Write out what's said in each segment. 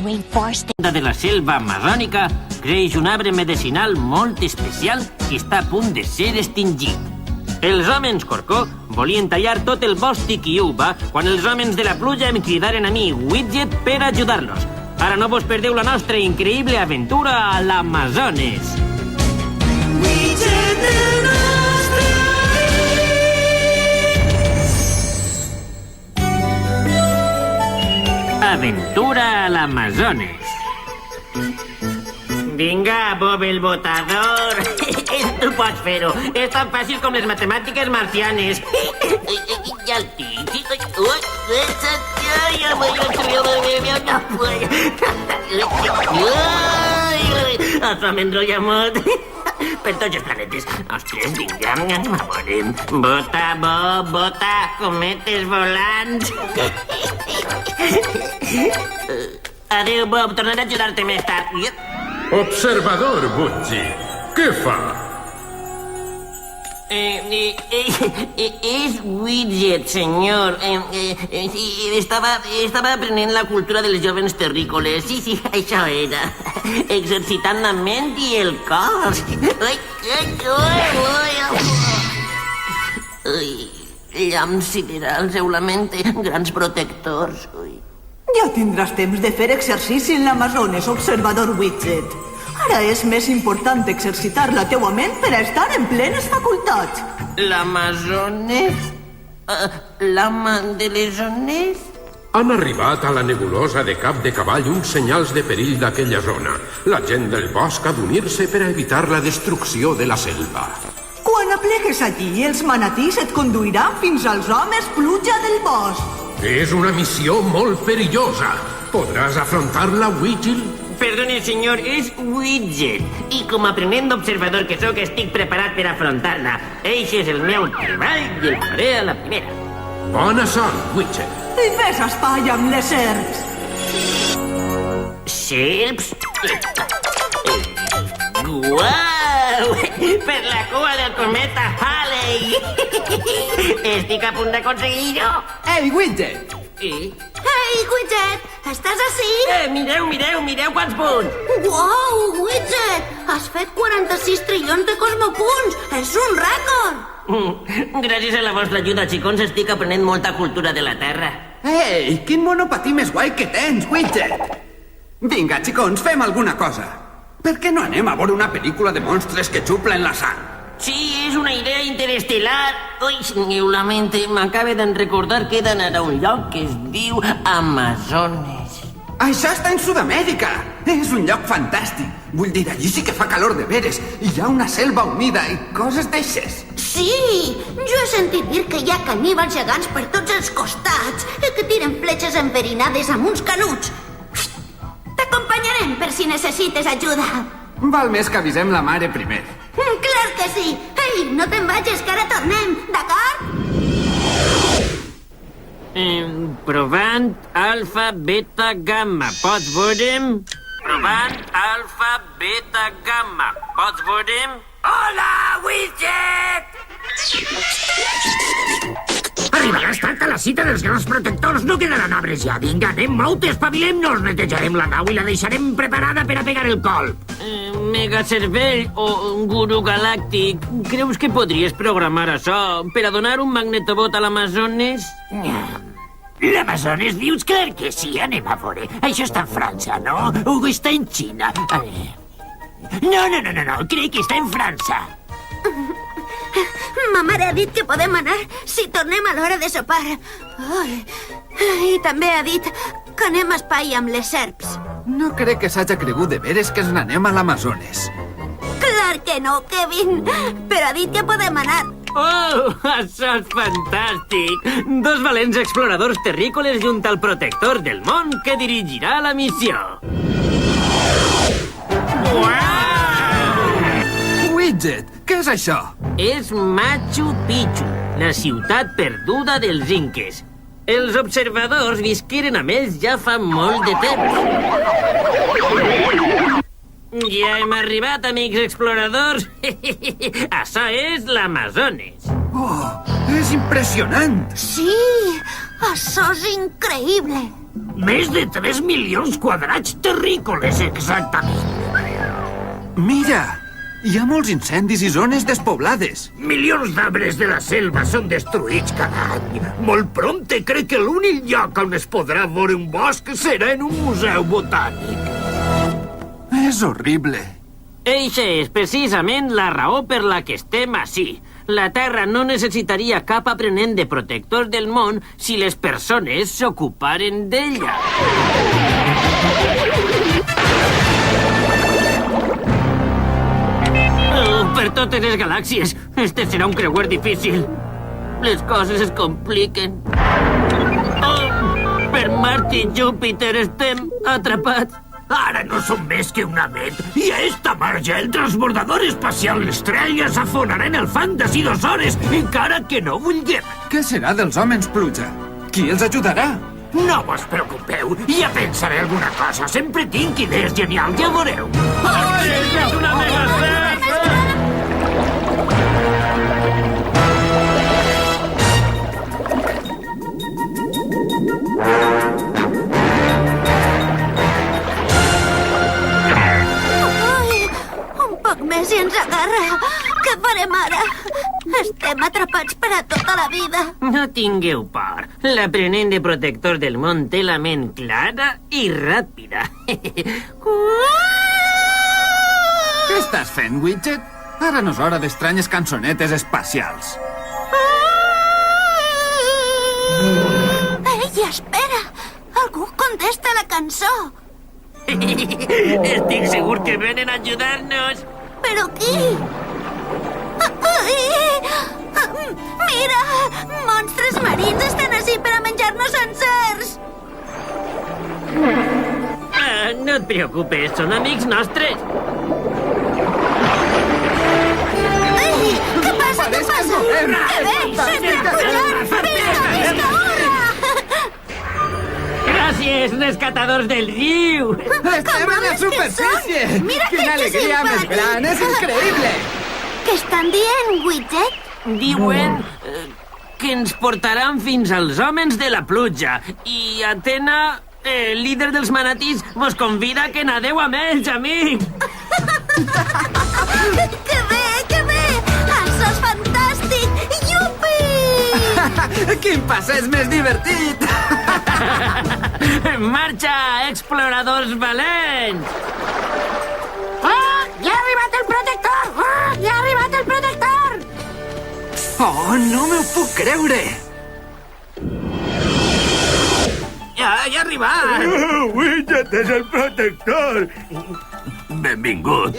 De la selva amazònica creix un arbre medicinal molt especial que està a punt de ser extingit. Els homes corcó volien tallar tot el bosc Tikiuba quan els homes de la pluja em cridaren a mi, Widget, per ajudar-los. Ara no vos perdeu la nostra increïble aventura a l'Amazones. Aventura a l'Amazones. Vinga, Bob el botador. Tu pots fer-ho. És tan fàcil com les matemàtiques marcianes. Ja el tinc. Això m'enrotlla molt. Per tots els planetes. Ostres, vinga, anem a veure. Bota, Bob, bota, cometes volants. Adéu, Bob, tornaré a ajudar-te més tard. Observador, Budgie, què fa? És Widget, senyor. Estava aprenent la cultura dels joves terrícoles. Sí, això era. Exercitant la ment i el cos. Llamps siderals, eulamente, grans protectors. Ja tindràs temps de fer exercici en l'Amazones, observador Widget. Ara és més important exercitar la teua ment per a estar en plenes facultats. L'Amazones? L'ama de les ones? Han arribat a la nebulosa de Cap de Cavall uns senyals de perill d'aquella zona. La gent del bosc ha d'unir-se per a evitar la destrucció de la selva. Quan aplegues allí, els manatís et conduiran fins als homes pluja del bosc. És una missió molt perillosa. Podràs afrontar-la, Widget? Perdone, senyor, és Widget. I com a aprenent d'observador que sóc, estic preparat per afrontar-la. Eixe és el meu treball i el faré a la primera. Bona sort, Widget. I ves a espai amb les serps. Serps? Uau! Per la cua del cometa Halley! Estic a punt d'aconseguir-ho. Ei, Widget! Ei, Widget, estàs ací? Mireu quants punts! Uau, Widget! Has fet 46 trilions de cosmopunts! És un rècord! Gràcies a la vostra ajuda, xicons, estic aprenent molta cultura de la Terra. Ei, quin monopatí més guai que tens, Widget! Vinga, xicons, fem alguna cosa. Per què no anem a veure una pel·lícula de monstres que xuplen la sang? Sí, és una idea interestel·lar. Ui, eu lamento, m'acaba de recordar que he d'anar a un lloc que es diu Amazones. Això està en Sud-amèrica. És un lloc fantàstic. Vull dir, allí sí que fa calor de veres. Hi ha una selva humida i coses d'eixes. Sí, jo he sentit dir que hi ha caníbals gegants per tots els costats i que tiren fletxes enverinades amb uns canuts. T'acompanyarem per si necessites ajuda. Val més que avisem la mare primer. Clar que sí. Ei, no te'n vagis, que ara tornem, d'acord? Provant alfa, beta, gamma. Pots veure'm? Provant alfa, beta, gamma. Pots veure'm? Hola, Widget! Arribaràs tard a la cita dels grans protectors. No quedaran arbres ja. Vinga, anem, Mout, espavilem-nos. Netejarem la nau i la deixarem preparada per a pegar el colp. Megacervell o guru galàctic, creus que podries programar això per a donar un magnetobot a l'Amazones? L'Amazones, dius? Clar que sí, anem a veure. Això està en França, no? O està en Xina? A veure... No, crec que està en França. Ma mare ha dit que podem anar si tornem a l'hora de sopar. I també ha dit que anem a espai amb les serps. No crec que s'haja cregut de veres que ens n'anem a l'Amazones. Clar que no, Kevin, però ha dit que podem anar. Oh, això és fantàstic! 2 valents exploradors terrícoles junt al protector del món que dirigirà la missió. Uau! Widget, què és això? És Machu Picchu, la ciutat perduda dels inques. Els observadors visqueren amb ells ja fa molt de temps. Ja hem arribat, amics exploradors. Això és l'Amazones. Oh, és impressionant. Sí, això és increïble. Més de 3 milions quadrats terrícoles, exactament. Mira! Hi ha molts incendis i zones despoblades. Milions d'arbres de la selva són destruïts cada any. Molt prompte crec que l'únic lloc on es podrà veure un bosc serà en un museu botànic. És horrible. Eixa és precisament la raó per la que estem ací. La Terra no necessitaria cap aprenent de protectors del món si les persones s'ocuparen d'ella. Per totes les galàxies. Este serà un creuer difícil. Les coses es compliquen. Per Mart i Júpiter estem atrapats. Ara no som més que una ment. I a esta marge el transbordador espacial Estrella s'afonarà en el fang d'ací 2 hores, encara que no vulguem. Què serà dels homes pluja? Qui els ajudarà? No vos preocupeu, ja pensaré alguna cosa. Sempre tinc idees genials, ja veureu. És una mega Més i ens agarra. Què farem ara? Estem atrapats per a tota la vida. No tingueu por. L'aprenent de protector del món té la ment clara i ràpida. Què estàs fent, Widget? Ara no és hora d'estranyes cançonetes espacials. Ei, espera! Algú contesta la cançó. Estic segur que venen a ajudar-nos. Però qui? Mira! Monstres marins estan ací per a menjar-nos sencers! No et preocupes, són amics nostres. Ei, què passa? Què passa? Que bé! S'estan pujant! Visca! Gràcies, rescatadors del riu. Estem a la superfície! Mira Quina que alegria més simpàtic! gran! És increïble! Què estan dient, Widget? Diuen que ens portaran fins als homes de la pluja. I Atena, líder dels manatís, vos convida que nadeu amb ells, amics. Que bé, que bé! Això és fantàstic! Iupi! Quin passeig més divertit! En marxa, exploradors valents! Ja ha arribat el protector! Ja ha arribat el protector! Oh, no m'ho puc creure! Ja ha arribat! Widget és el protector! Benvingut,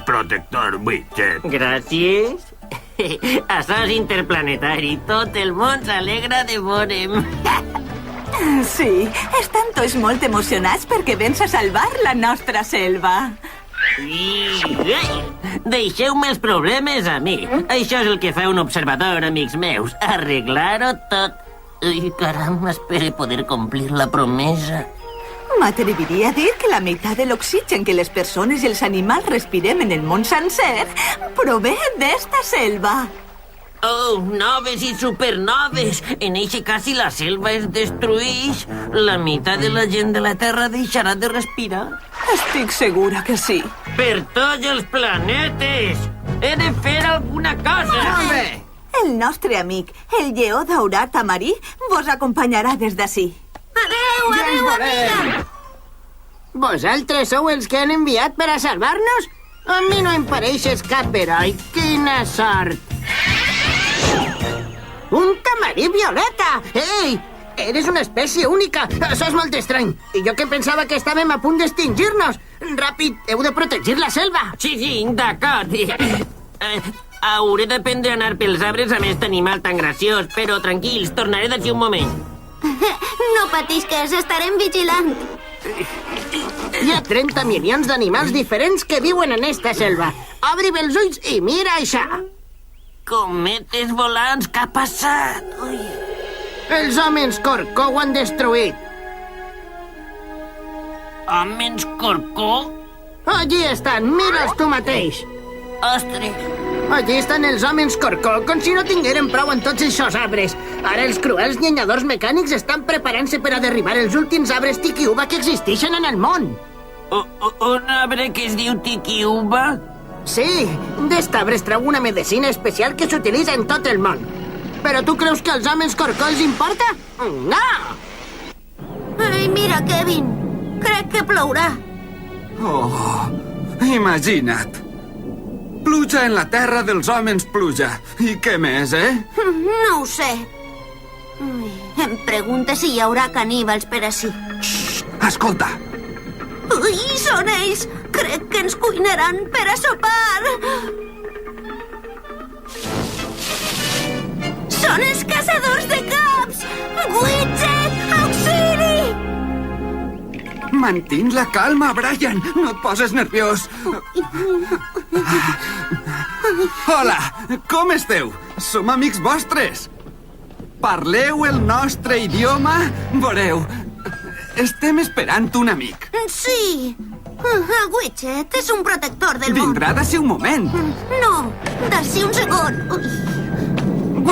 protector Widget. Gràcies. Això és interplanetari. Tot el món s'alegra de veure'm. Sí, estan tots molt emocionats perquè vens a salvar la nostra selva. Deixeu-me els problemes a mi. Això és el que fa un observador, amics meus. Arreglar-ho tot. Ai, caram, espero poder complir la promesa. M'atreviria a dir que la meitat de l'oxigen que les persones i els animals respirem en el món sencer prové d'esta selva. Oh, noves i supernoves. En eixe cas, si la selva es destruïx, la meitat de la gent de la Terra deixarà de respirar. Estic segura que sí. Per tots els planetes! He de fer alguna cosa! Molt bé! El nostre amic, el lleó daurat amarí, vos acompanyarà des d'ací. Adéu, Ja ens adéu, veurem! amiga! Vosaltres sou els que han enviat per a salvar-nos? A mi no em pareixes cap heroi. Quina sort! Un tamarí violeta! Ei! Eres una espècie única! Això és molt estrany. I jo que pensava que estàvem a punt d'extingir-nos. Ràpid, heu de protegir la selva. Sí, d'acord. Hauré d'aprendre a anar pels arbres amb aquest animal tan graciós, però tranquils, tornaré d'aquí un moment. No patisques, estarem vigilant. Hi ha 30 milions d'animals diferents que viuen en esta selva. Obri bé els ulls i mira això. Cometes volants, què ha passat? Ui. Els homes corcó ho han destruït. Homes corcó? Allí estan, mira'ls tu mateix. Ostres, Allí estan els homes corcó, com si no tingueren prou en tots aquests arbres. Ara els cruels llenyadors mecànics estan preparant-se per a derribar els últims arbres Tiki-Uba que existeixen en el món. Un arbre que es diu Tiki-Uba? Sí, d'est arbre es treu una medicina especial que s'utilitza en tot el món. Però tu creus que als homes corcó els importa? No! Ei, mira, Kevin. Crec que plourà. Oh, imagina't. Pluja en la terra dels homes pluja. I què més, eh? No ho sé. Ai, em pregunta si hi haurà caníbals per ací. Escolta. Ui, són ells! Crec que ens cuinaran per a sopar! Són els caçadors de caps! Widget, auxili! Mantins la calma, Brian. No et poses nerviós. Hola, com esteu? Som amics vostres. Parleu el nostre idioma? Veureu, estem esperant un amic. Sí. El Widget és un protector del món. Vindrà d'ací un moment. No, d'ací un segon. Ui.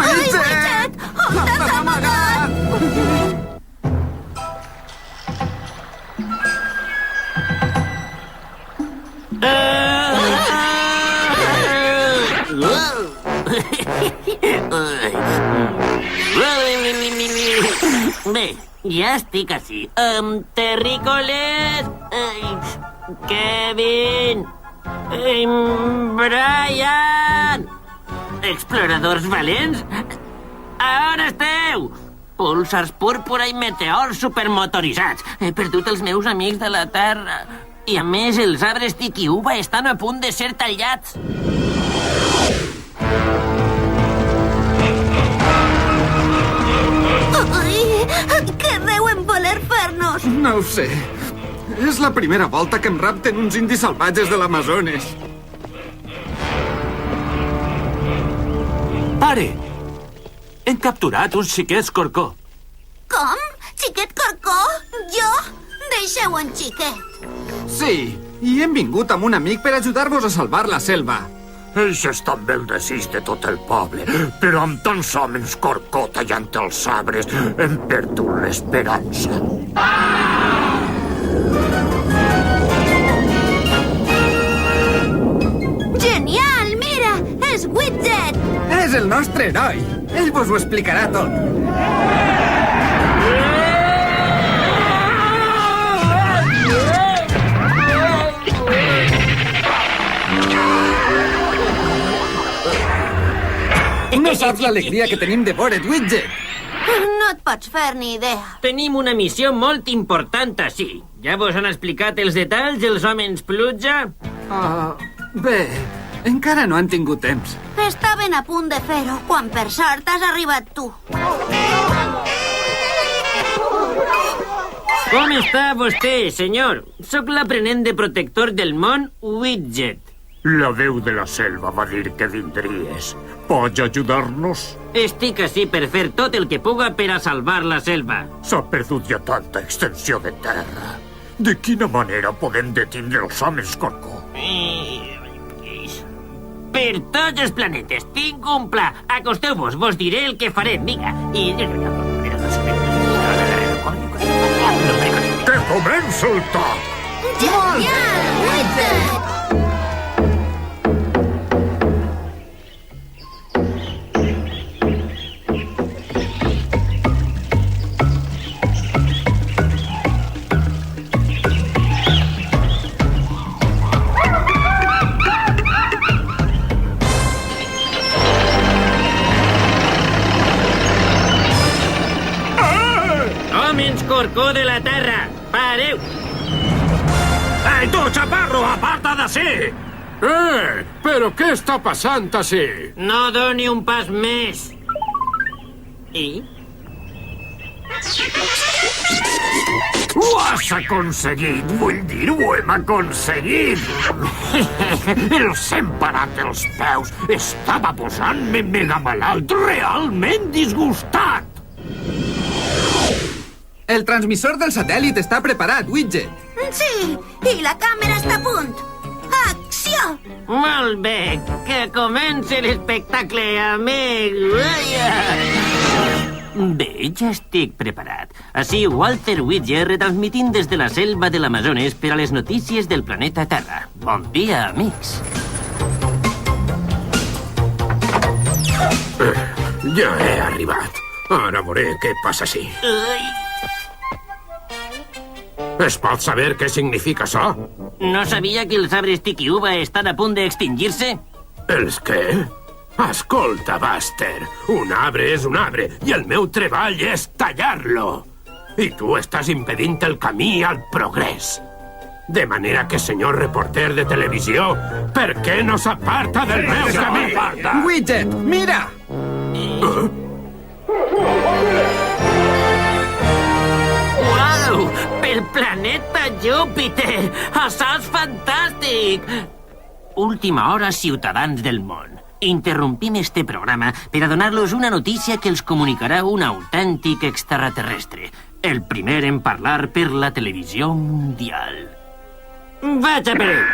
Ai, Widget! On t'has amagat? Bé, ja estic ací. Terrícoles... Kevin... Brian... Exploradors valents? A on esteu? Púlsars púrpura i meteors supermotoritzats. He perdut els meus amics de la Terra. I a més, els arbres Tiki-Uba estan a punt de ser tallats. Què deuen voler fer-nos? No ho sé. És la primera volta que em rapten uns indis salvatges de l'Amazones. Pare! Hem capturat uns xiquets corcó. Com? Xiquet Corcó? Jo? Deixeu en Xiquet. Sí, i hem vingut amb un amic per ajudar-vos a salvar la selva. Això és també el desig de tot el poble, però amb tants homes corcó tallant els arbres hem perdut l'esperança. Genial, mira! És Widget! És el nostre heroi. Ell vos ho explicarà tot. No saps l'alegria que tenim de veure't, Widget. No et pots fer ni idea. Tenim una missió molt important ací. Ja vos han explicat els detalls dels homes pluja? Bé, encara no han tingut temps. Estaven a punt de fer-ho quan per sort has arribat tu. Com està vostè, senyor? Soc l'aprenent de protector del món, Widget. La veu de la selva va dir que vindries. Pots ajudar-nos? Estic ací per fer tot el que puga per a salvar la selva. S'ha perdut ja tanta extensió de terra. De quina manera podem detindre els homes corcó? Per tots els planetes. Tinc un pla. Acosteu-vos, vos diré el que farem. Vinga. Que comença el toc! Genial, Widget! Corcó de la Terra, pareu! Ei, tu, xaparro, aparta d'ací! Però què està passant ací? No doni un pas més. I? Ho has aconseguit, vull dir, ho hem aconseguit! Els hem parat els peus. Estava posant-me mega malalt, realment disgustat. El transmissor del satèl·lit està preparat, Widget. Sí, i la càmera està a punt. Acció! Molt bé, que comenci l'espectacle, amic. Bé, ja estic preparat. Així, Walter Widger retransmitint des de la selva de l'Amazones per a les notícies del planeta Terra. Bon dia, amics. Ja he arribat. Ara veuré què passa així. Es pot saber què significa això? No sabia que els arbres Tiki-Uba estan a punt d'extingir-se? Els què? Escolta, Buster, un arbre és un arbre i el meu treball és tallar-lo. I tu estàs impedint el camí al progrés. De manera que, senyor reporter de televisió, per què no s'aparta del meu camí? Widget, mira! Uau! Pel planeta Júpiter! Això és fantàstic! Última hora, ciutadans del món. Interrompim este programa per a donar-los una notícia que els comunicarà un autèntic extraterrestre. El primer en parlar per la televisió mundial. Vaig a per ell!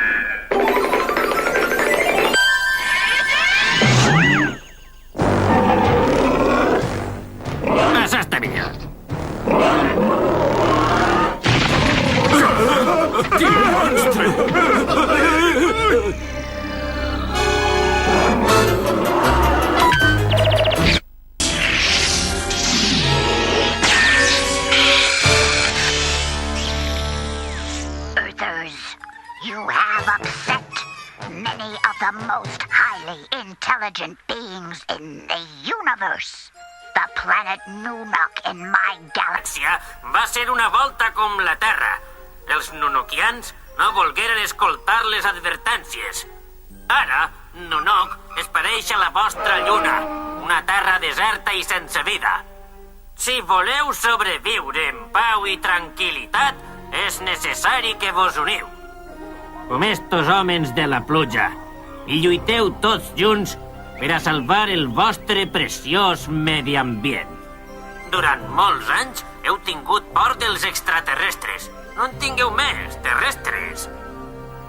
Això està millor. Quin monstre! You have upset many of the most highly intelligent beings in the universe. The planet Nunok in my galaxy Va ser una volta com la Terra. Els nunokians no volgueren escoltar les advertències. Ara, Nunok es pareix a la vostra lluna, una terra deserta i sense vida. Si voleu sobreviure en pau i tranquil·litat, és necessari que vos uniu. Com estos homes de la pluja, i lluiteu tots junts per a salvar el vostre preciós medi ambient. Durant molts anys heu tingut por dels extraterrestres. No en tingueu més, terrestres.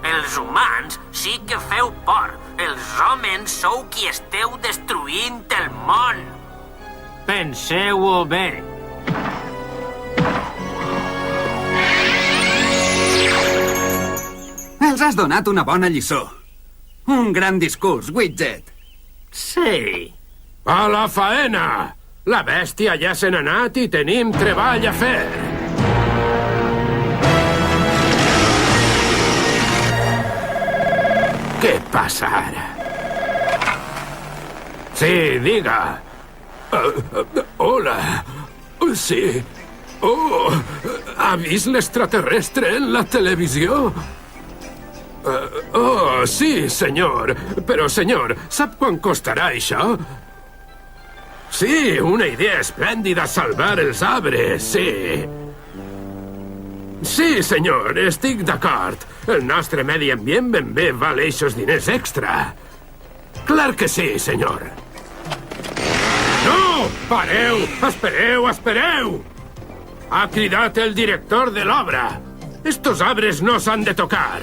Els humans sí que feu por. Els homes sou qui esteu destruint el món. Penseu-ho bé. Els has donat una bona lliçó. Un gran discurs, Widget. Sí. A la faena! La bèstia ja se n'ha anat i tenim treball a fer. Què passa ara? Sí, diga. Hola. Sí. Oh, ha vist l'extraterrestre en la televisió? Oh, sí, senyor. Però, senyor, sap quan costarà això? Sí, una idea esplèndida salvar els arbres, sí. Sí, senyor, estic d'acord. El nostre medi ambient ben bé val eixos diners extra. Clar que sí, senyor. No! Pareu! Espereu, espereu! Ha cridat el director de l'obra. Estos arbres no s'han de tocar.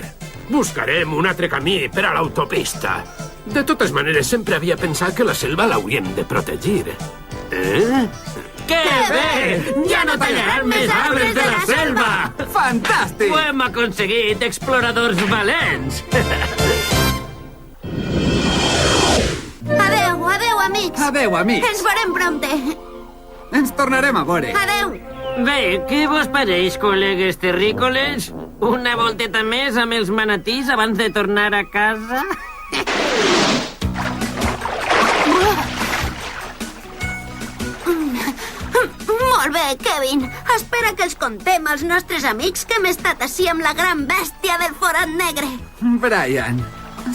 Buscarem un altre camí per a l'autopista. De totes maneres, sempre havia pensat que la selva l'hauríem de protegir. Que bé! Ja no tallaran més arbres de la selva! Fantàstic! Ho hem aconseguit, exploradors valents! Adeu, adeu, amics. Adeu, amics. Ens veurem prompte. Ens tornarem a veure. Adeu. Bé, què vos pareix, col·legues terrícoles? Una volteta més amb els manatís abans de tornar a casa? Molt bé, Kevin. Espera que els contem als nostres amics que hem estat així amb la gran bèstia del forat negre. Brian,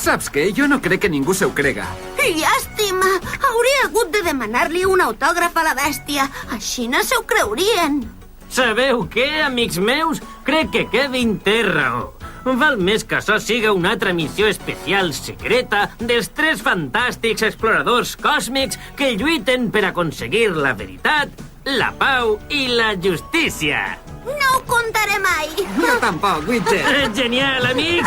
saps què? Jo no crec que ningú se ho crega. Llàstima! Hauria hagut de demanar-li un autògraf a la bèstia. Així no se ho creurien. Sabeu què, amics meus? Crec que Kevin té raó. Val més que això siga una altra missió especial secreta dels 3 fantàstics exploradors còsmics que lluiten per aconseguir la veritat, la pau i la justícia. No ho contaré mai. Jo tampoc, Widget. Genial, amic!